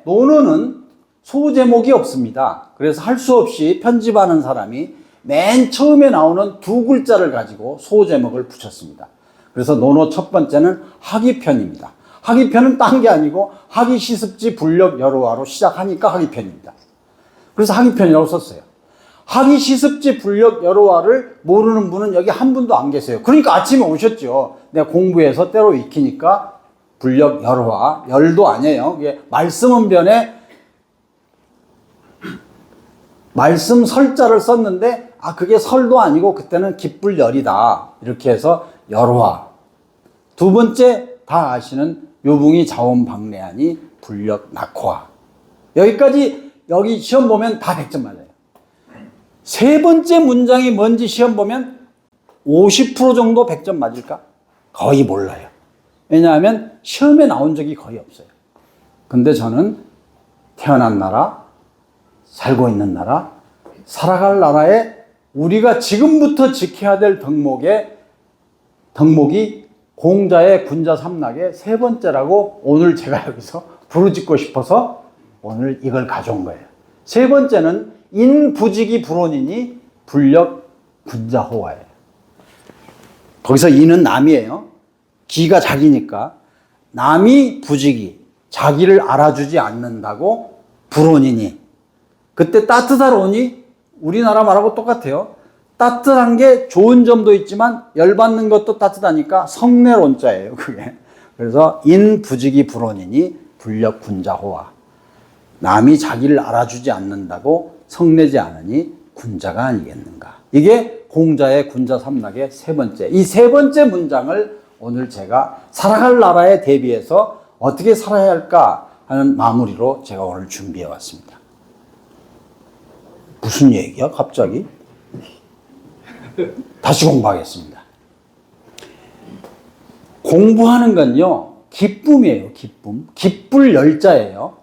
논어는 소제목이 없습니다. 그래서 할 수 없이 편집하는 사람이 맨 처음에 나오는 두 글자를 가지고 소제목을 붙였습니다. 그래서 논어 첫 번째는 하기편입니다. 하기편은 딴 게 아니고 하기시습지 불력 여로화로 시작하니까 하기편입니다. 그래서 하기편이라고 썼어요. 하기시습지 불력 여로화를 모르는 분은 여기 한 분도 안 계세요. 그러니까 아침에 오셨죠. 내가 공부해서 때로 익히니까 불력 여로화, 열도 아니에요. 이게 말씀은변에 말씀 설자를 썼는데 그게 설도 아니고 그때는 기쁠열이다. 이렇게 해서 여로화. 두 번째 다 아시는 요붕이 자원방래하니 불력 낙호하. 여기까지 여기 시험 보면 다 100점 맞아요. 세 번째 문장이 뭔지 시험 보면 50% 정도 100점 맞을까? 거의 몰라요. 왜냐하면 시험에 나온 적이 거의 없어요. 근데 저는 태어난 나라, 살고 있는 나라, 살아갈 나라에 우리가 지금부터 지켜야 될 덕목이 공자의 군자 삼락의 세 번째라고 오늘 제가 여기서 부르짖고 싶어서 오늘 이걸 가져온 거예요. 세 번째는 인부지기 불온이니 불력 군자호화예요. 거기서 인은 남이에요. 기가 자기니까 남이 부지기, 자기를 알아주지 않는다고 불온이니. 그때 따뜻한 온이 우리나라 말하고 똑같아요. 따뜻한 게 좋은 점도 있지만 열받는 것도 따뜻하니까 성내론자예요, 그게. 그래서 인부지기 불온이니 불력 군자호화. 남이 자기를 알아주지 않는다고 성내지 않으니 군자가 아니겠는가. 이게 공자의 군자 삼락의 세 번째. 이 세 번째 문장을 오늘 제가 살아갈 나라에 대비해서 어떻게 살아야 할까 하는 마무리로 제가 오늘 준비해 왔습니다. 무슨 얘기야, 갑자기? 다시 공부하겠습니다. 공부하는 건요, 기쁨이에요, 기쁨. 기쁠 열자예요.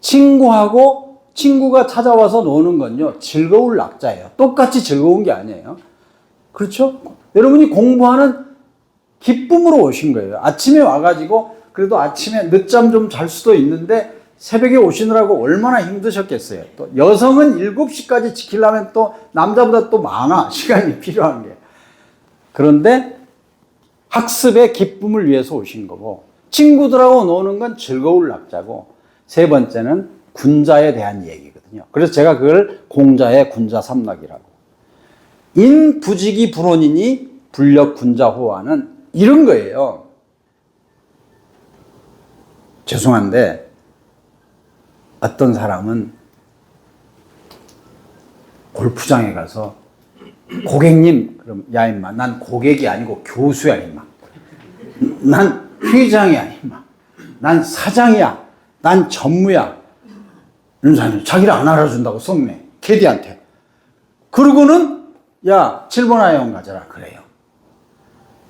친구가 찾아와서 노는 건요, 즐거울 낙자예요. 똑같이 즐거운 게 아니에요. 그렇죠? 여러분이 공부하는 기쁨으로 오신 거예요. 아침에 와가지고, 그래도 아침에 늦잠 좀 잘 수도 있는데, 새벽에 오시느라고 얼마나 힘드셨겠어요. 또 여성은 7시까지 지키려면 또 남자보다 또 많아, 시간이 필요한 게. 그런데 학습의 기쁨을 위해서 오신 거고, 친구들하고 노는 건 즐거울 낙자고, 세 번째는 군자에 대한 얘기거든요. 그래서 제가 그걸 공자의 군자 삼락이라고. 인부지기 불온이니 불력 군자호화는 이런 거예요. 죄송한데 어떤 사람은 골프장에 가서 고객님, 그럼 야 임마, 난 고객이 아니고 교수야 임마. 난 회장이 아니야 임마. 난 사장이야. 난 전무야. 이런 사람이 자기를 안 알아준다고 썩네. 캐디한테. 그러고는 야 7번 아이언 가져라 그래요.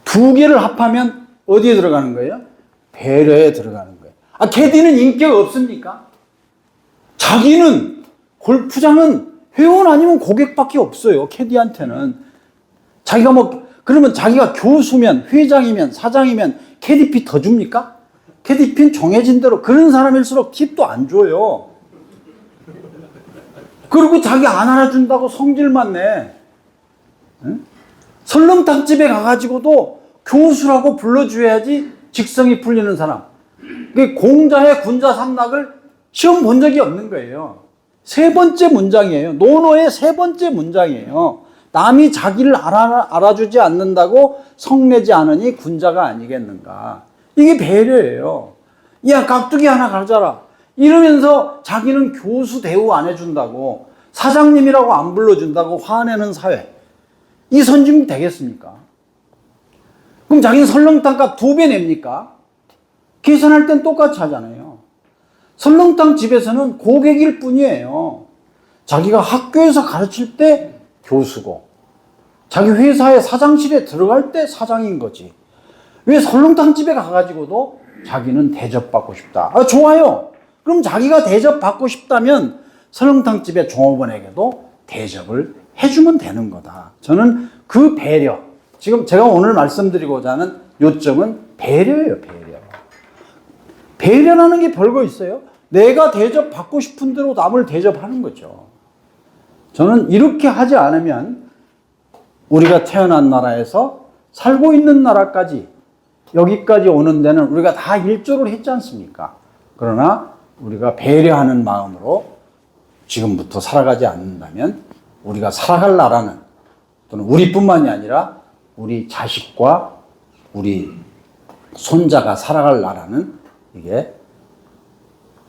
두 개를 합하면 어디에 들어가는 거예요? 배려에 들어가는 거예요. 아, 캐디는 인격 없습니까? 자기는 골프장은 회원 아니면 고객밖에 없어요. 캐디한테는. 자기가 그러면 자기가 교수면 회장이면 사장이면 캐디피 더 줍니까? 캐디피는 정해진 대로 그런 사람일수록 팁도 안 줘요. 그리고 자기 안 알아준다고 성질만 내. 응? 설렁탕집에 가가지고도 교수라고 불러줘야지 직성이 풀리는 사람. 공자의 군자 삼락을 시험 본 적이 없는 거예요. 세 번째 문장이에요. 논어의 세 번째 문장이에요. 남이 자기를 알아주지 않는다고 성내지 않으니 군자가 아니겠는가. 이게 배려예요. 야, 깍두기 하나 가져라. 이러면서 자기는 교수 대우 안 해준다고, 사장님이라고 안 불러준다고 화내는 사회. 이 선진 되겠습니까? 그럼 자기는 설렁탕 값 2배 냅니까? 계산할 땐 똑같이 하잖아요. 설렁탕 집에서는 고객일 뿐이에요. 자기가 학교에서 가르칠 때 교수고, 자기 회사의 사장실에 들어갈 때 사장인 거지. 왜 설렁탕 집에 가가지고도 자기는 대접받고 싶다. 아, 좋아요. 그럼 자기가 대접받고 싶다면 설렁탕 집의 종업원에게도 대접을 해주면 되는 거다. 저는 그 배려, 지금 제가 오늘 말씀드리고자 하는 요점은 배려예요, 배려. 배려라는 게 별거 있어요? 내가 대접받고 싶은 대로 남을 대접하는 거죠. 저는 이렇게 하지 않으면 우리가 태어난 나라에서 살고 있는 나라까지 여기까지 오는 데는 우리가 다 일조를 했지 않습니까? 그러나 우리가 배려하는 마음으로 지금부터 살아가지 않는다면 우리가 살아갈 나라는, 또는 우리뿐만이 아니라 우리 자식과 우리 손자가 살아갈 나라는 이게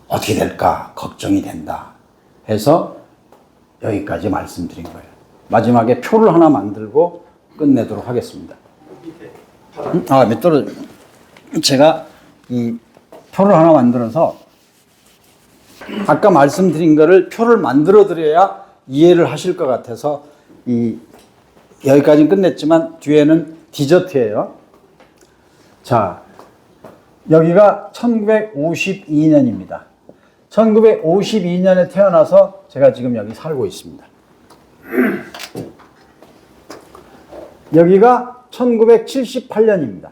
어떻게 될까 걱정이 된다 해서 여기까지 말씀드린 거예요. 마지막에 표를 하나 만들고 끝내도록 하겠습니다. 아, 몇 떨어져. 제가 이 표를 하나 만들어서 아까 말씀드린 거를 표를 만들어 드려야 이해를 하실 것 같아서 여기까지 끝냈지만 뒤에는 디저트예요. 자, 여기가 1952년입니다. 1952년에 태어나서 제가 지금 여기 살고 있습니다. 여기가 1978년입니다.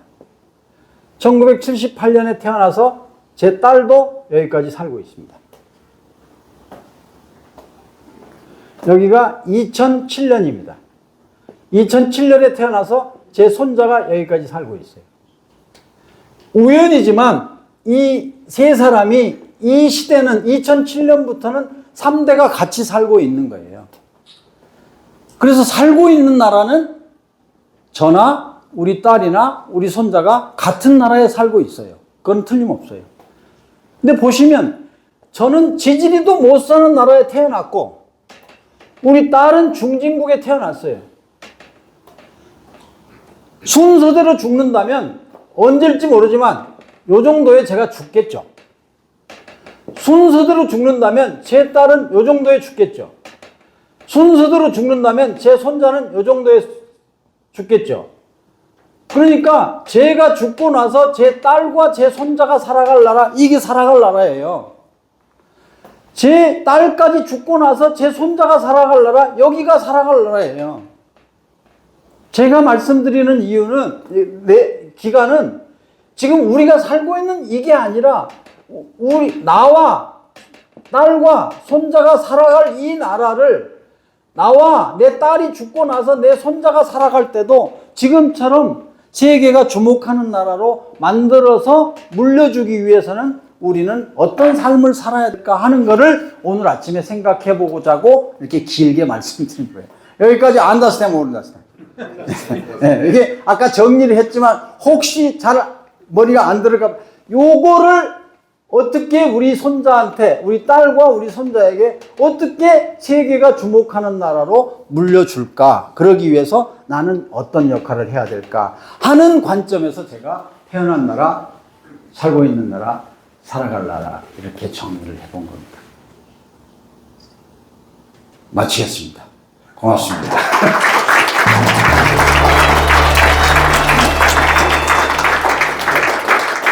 1978년에 태어나서 제 딸도 여기까지 살고 있습니다. 여기가 2007년입니다. 2007년에 태어나서 제 손자가 여기까지 살고 있어요. 우연이지만 이 세 사람이 이 시대는 2007년부터는 3대가 같이 살고 있는 거예요. 그래서 살고 있는 나라는 저나 우리 딸이나 우리 손자가 같은 나라에 살고 있어요. 그건 틀림없어요. 근데 보시면 저는 지지리도 못 사는 나라에 태어났고 우리 딸은 중진국에 태어났어요. 순서대로 죽는다면 언제일지 모르지만 요 정도에 제가 죽겠죠. 순서대로 죽는다면 제 딸은 요 정도에 죽겠죠. 순서대로 죽는다면 제 손자는 요 정도에 죽겠죠. 그러니까 제가 죽고 나서 제 딸과 제 손자가 살아갈 나라, 이게 살아갈 나라예요. 제 딸까지 죽고 나서 제 손자가 살아갈 나라, 여기가 살아갈 나라예요. 제가 말씀드리는 이유는, 기간은 지금 우리가 살고 있는 이게 아니라 나와 딸과 손자가 살아갈 이 나라를 나와 내 딸이 죽고 나서 내 손자가 살아갈 때도 지금처럼 세계가 주목하는 나라로 만들어서 물려주기 위해서는 우리는 어떤 삶을 살아야 될까 하는 것을 오늘 아침에 생각해 보고자고 이렇게 길게 말씀드린 거예요. 여기까지 안다스템 모른다스템. 네, 이게 아까 정리를 했지만 혹시 잘 머리가 안 들어가, 요거를 어떻게 우리 손자한테, 우리 딸과 우리 손자에게 어떻게 세계가 주목하는 나라로 물려줄까? 그러기 위해서 나는 어떤 역할을 해야 될까? 하는 관점에서 제가 태어난 나라, 살고 있는 나라, 살아갈 나라, 이렇게 정리를 해본 겁니다. 마치겠습니다. 고맙습니다.